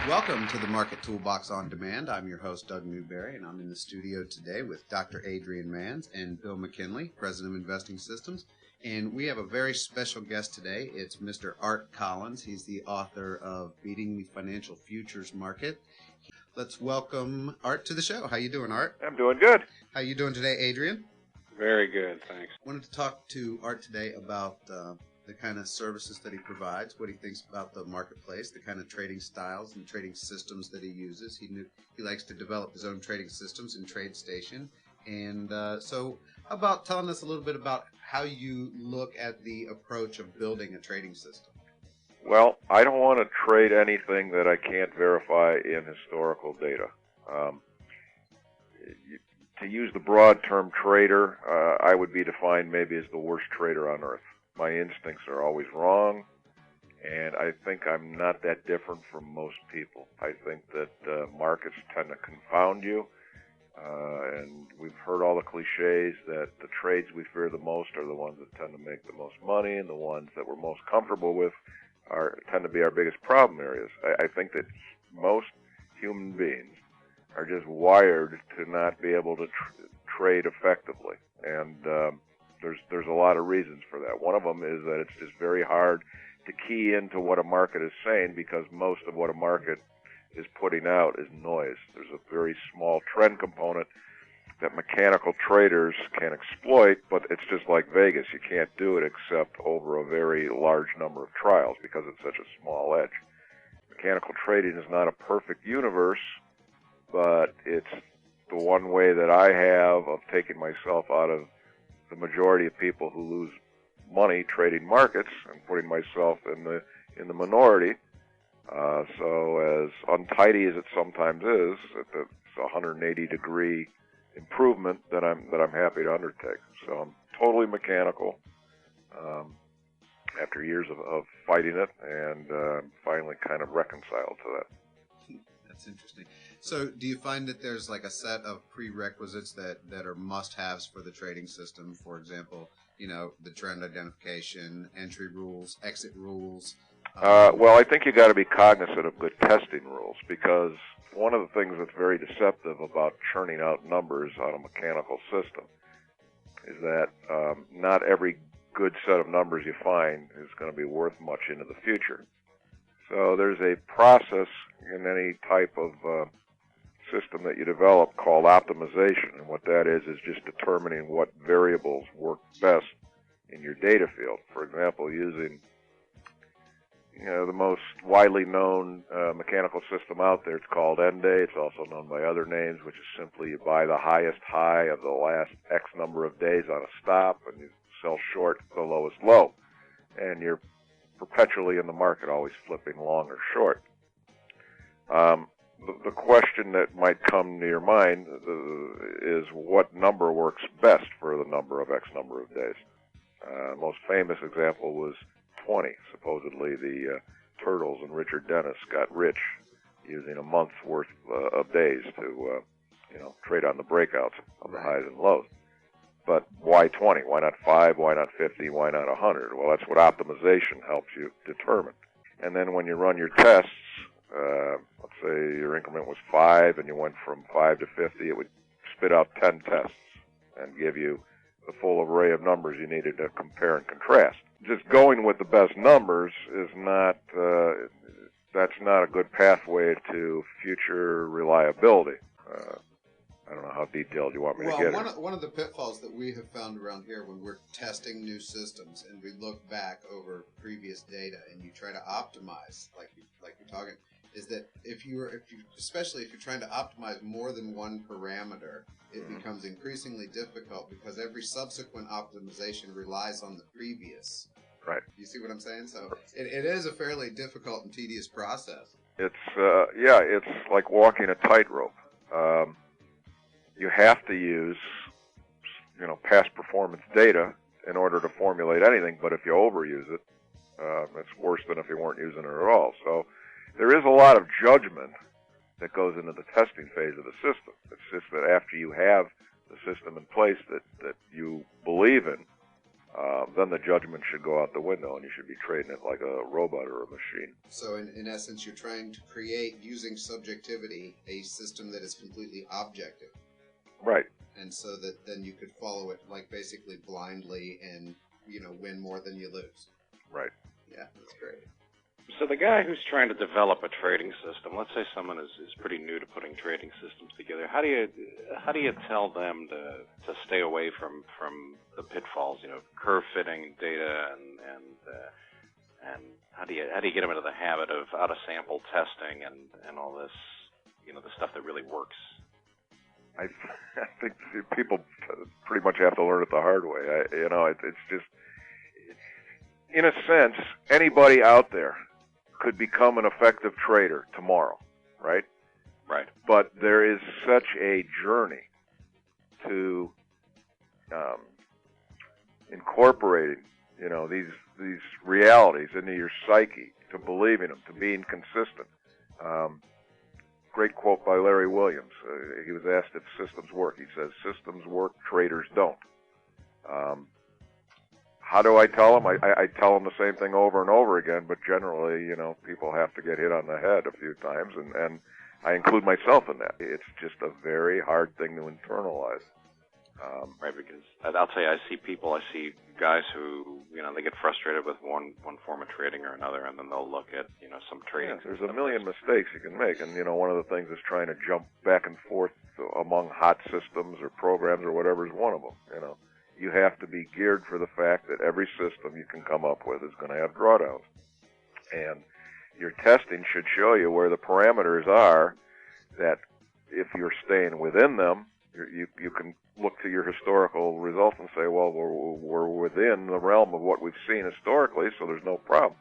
Welcome to the Market Toolbox on Demand. I'm your host, Doug Newberry, and I'm in the studio today with Dr. Adrian Manns and Bill McKinley, President of Investing Systems. And we have a very special guest today. It's Mr. Art Collins. He's the author of Beating the Financial Futures Market. Let's welcome Art to the show. How you doing, Art? I'm doing good. How you doing today, Adrian? Very good, thanks. I wanted to talk to Art today about the kind of services that he provides, what he thinks about the marketplace, the kind of trading styles and trading systems that he uses. He likes to develop his own trading systems in TradeStation. And so how about telling us a little bit about how you look at the approach of building a trading system? Well, I don't want to trade anything that I can't verify in historical data. To use the broad term trader, I would be defined maybe as the worst trader on earth. My instincts are always wrong, and I think I'm not that different from most people. I think that markets tend to confound you, and we've heard all the cliches that the trades we fear the most are the ones that tend to make the most money, and the ones that we're most comfortable with tend to be our biggest problem areas. I think that most human beings are just wired to not be able to trade effectively, and there's a lot of reasons for that. One of them is that it's just very hard to key into what a market is saying, because most of what a market is putting out is noise. There's a very small trend component that mechanical traders can exploit, but it's just like Vegas. You can't do it except over a very large number of trials because it's such a small edge. Mechanical trading is not a perfect universe, but it's the one way that I have of taking myself out of the majority of people who lose money trading markets and putting myself in the minority. So as untidy as it sometimes is, it's a 180-degree improvement that I'm happy to undertake. So I'm totally mechanical after years of fighting it, and finally kind of reconciled to that. That's interesting. So do you find that there's like a set of prerequisites that are must-haves for the trading system? For example, the trend identification, entry rules, exit rules? Well, I think you got to be cognizant of good testing rules, because one of the things that's very deceptive about churning out numbers on a mechanical system is that not every good set of numbers you find is going to be worth much into the future. So there's a process in any type of system that you develop called optimization, and what that is just determining what variables work best in your data field. For example, using the most widely known mechanical system out there, it's called end day. It's also known by other names, which is simply you buy the highest high of the last X number of days on a stop, and you sell short the lowest low, and you're perpetually in the market, always flipping long or short. The question that might come to your mind is what number works best for the number of X number of days. Most famous example was 20. Supposedly the Turtles and Richard Dennis got rich using a month's worth of days to trade on the breakouts of the highs and lows. But why 20? Why not 5? Why not 50? Why not 100? Well, that's what optimization helps you determine. And then when you run your tests, let's say your increment was 5 and you went from 5 to 50, it would spit out 10 tests and give you the full array of numbers you needed to compare and contrast. Just going with the best numbers is not, that's not a good pathway to future reliability. I don't know how detailed you want me to get. Well, one of the pitfalls that we have found around here when we're testing new systems and we look back over previous data and you try to optimize, like you're talking, is that especially if you're trying to optimize more than one parameter, it becomes increasingly difficult because every subsequent optimization relies on the previous. Right. You see what I'm saying? So it is a fairly difficult and tedious process. It's it's like walking a tightrope. You have to use, past performance data in order to formulate anything, but if you overuse it, it's worse than if you weren't using it at all. So there is a lot of judgment that goes into the testing phase of the system. It's just that after you have the system in place that you believe in, then the judgment should go out the window, and you should be trading it like a robot or a machine. So in essence, you're trying to create, using subjectivity, a system that is completely objective. Right. And so that then you could follow it like basically blindly and, win more than you lose. Right. Yeah, that's great. So the guy who's trying to develop a trading system, let's say someone is pretty new to putting trading systems together. How do you tell them to stay away from the pitfalls, curve fitting data and how do you get them into the habit of out of sample testing and all this, the stuff that really works? I think people pretty much have to learn it the hard way. It's just, in a sense, anybody out there could become an effective trader tomorrow, right? Right. But there is such a journey to incorporating, these realities into your psyche, to believing them, to being consistent. Great quote by Larry Williams. He was asked if systems work. He says, "Systems work, traders don't." How do I tell them? I tell them the same thing over and over again, but generally, people have to get hit on the head a few times, and I include myself in that. It's just a very hard thing to internalize. Right, because I'll tell you, I see guys who, they get frustrated with one form of trading or another, and then they'll look at, some trading. Yeah, there's a million mistakes you can make, and, one of the things is trying to jump back and forth among hot systems or programs or whatever is one of them, You have to be geared for the fact that every system you can come up with is going to have drawdowns. And your testing should show you where the parameters are, that if you're staying within them, you can look to your historical results and say, well, we're within the realm of what we've seen historically, so there's no problem.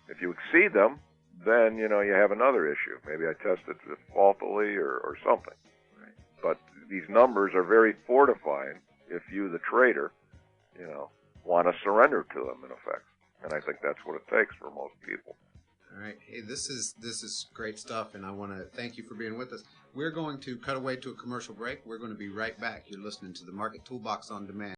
If you exceed them, then, you have another issue. Maybe I tested it faultily or something. Right. But these numbers are very fortifying if you, the trader, want to surrender to them, in effect. And I think that's what it takes for most people. All right. Hey, this is great stuff, and I want to thank you for being with us. We're going to cut away to a commercial break. We're going to be right back. You're listening to the Market Toolbox on Demand.